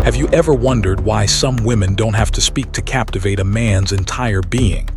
Have you ever wondered why some women don't have to speak to captivate a man's entire being?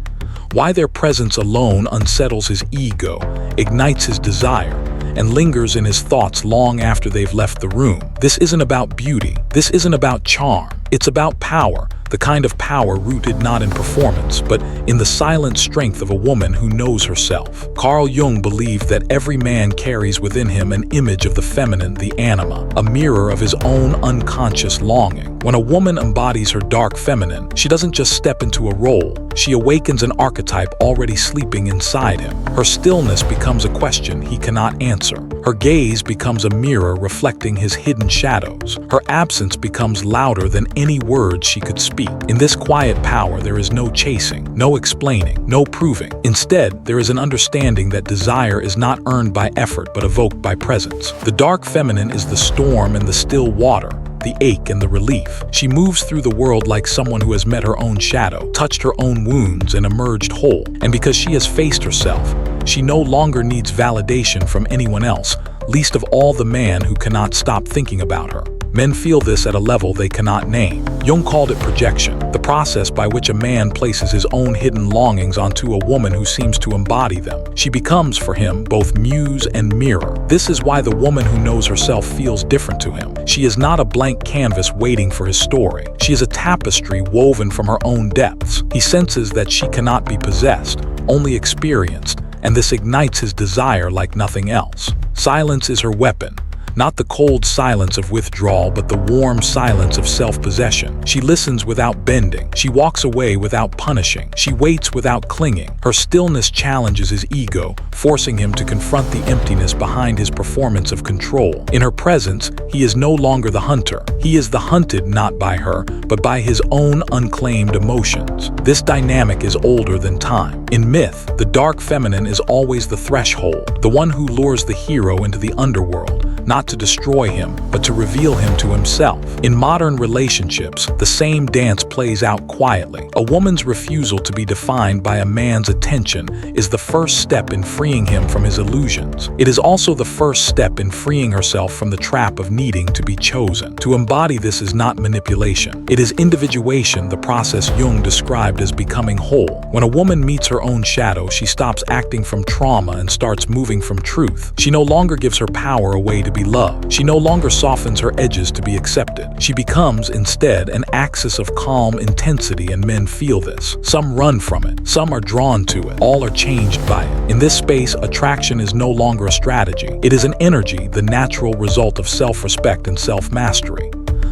Why their presence alone unsettles his ego, ignites his desire, and lingers in his thoughts long after they've left the room? This isn't about beauty. This isn't about charm. It's about power, the kind of power rooted not in performance, but in the silent strength of a woman who knows herself. Carl Jung believed that every man carries within him an image of the feminine, the anima, a mirror of his own unconscious longing. When a woman embodies her dark feminine, she doesn't just step into a role, she awakens an archetype already sleeping inside him. Her stillness becomes a question he cannot answer. Her gaze becomes a mirror reflecting his hidden shadows. Her absence becomes louder than any words she could speak. In this quiet power, there is no chasing, no explaining, no proving. Instead, there is an understanding that desire is not earned by effort but evoked by presence. The dark feminine is the storm and the still water, the ache and the relief. She moves through the world like someone who has met her own shadow, touched her own wounds, and emerged whole. And because she has faced herself, she no longer needs validation from anyone else, least of all the man who cannot stop thinking about her. Men feel this at a level they cannot name. Jung called it projection, the process by which a man places his own hidden longings onto a woman who seems to embody them. She becomes, for him, both muse and mirror. This is why the woman who knows herself feels different to him. She is not a blank canvas waiting for his story. She is a tapestry woven from her own depths. He senses that she cannot be possessed, only experienced, and this ignites his desire like nothing else. Silence is her weapon. Not the cold silence of withdrawal, but the warm silence of self-possession. She listens without bending. She walks away without punishing. She waits without clinging. Her stillness challenges his ego, forcing him to confront the emptiness behind his performance of control. In her presence, he is no longer the hunter. He is the hunted not by her, but by his own unclaimed emotions. This dynamic is older than time. In myth, the dark feminine is always the threshold, the one who lures the hero into the underworld, not to destroy him, but to reveal him to himself. In modern relationships, the same dance plays out quietly. A woman's refusal to be defined by a man's attention is the first step in freeing him from his illusions. It is also the first step in freeing herself from the trap of needing to be chosen. To embody this is not manipulation. It is individuation, the process Jung described as becoming whole. When a woman meets her own shadow, she stops acting from trauma and starts moving from truth. She no longer gives her power away to be loved. She no longer softens her edges to be accepted. She becomes, instead, an axis of calm intensity, and men feel this. Some run from it. Some are drawn to it. All are changed by it. In this space, attraction is no longer a strategy. It is an energy, the natural result of self-respect and self-mastery.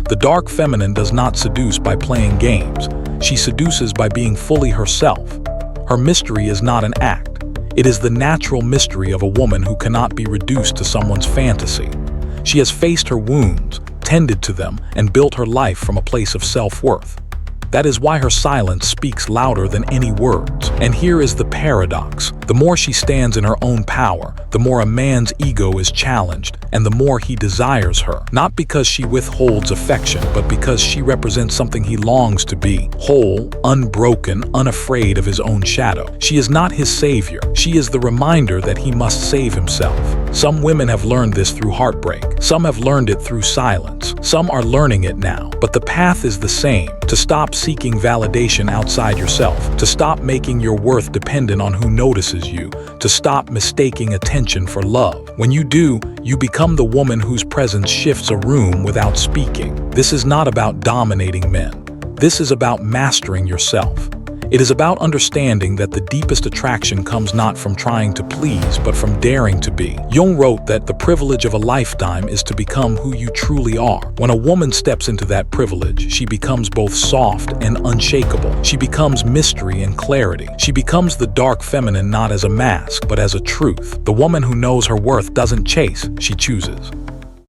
The dark feminine does not seduce by playing games. She seduces by being fully herself. Her mystery is not an act. It is the natural mystery of a woman who cannot be reduced to someone's fantasy. She has faced her wounds, tended to them, and built her life from a place of self-worth. That is why her silence speaks louder than any words. And here is the paradox. The more she stands in her own power, the more a man's ego is challenged, and the more he desires her. Not because she withholds affection, but because she represents something he longs to be. Whole, unbroken, unafraid of his own shadow. She is not his savior. She is the reminder that he must save himself. Some women have learned this through heartbreak. Some have learned it through silence. Some are learning it now. But the path is the same. To stop seeking validation outside yourself. To stop making your worth dependent on who notices you. To stop mistaking attention for love. When you do, you become the woman whose presence shifts a room without speaking. This is not about dominating men. This is about mastering yourself. It is about understanding that the deepest attraction comes not from trying to please, but from daring to be. Jung wrote that the privilege of a lifetime is to become who you truly are. When a woman steps into that privilege, she becomes both soft and unshakable. She becomes mystery and clarity. She becomes the dark feminine not as a mask, but as a truth. The woman who knows her worth doesn't chase, she chooses.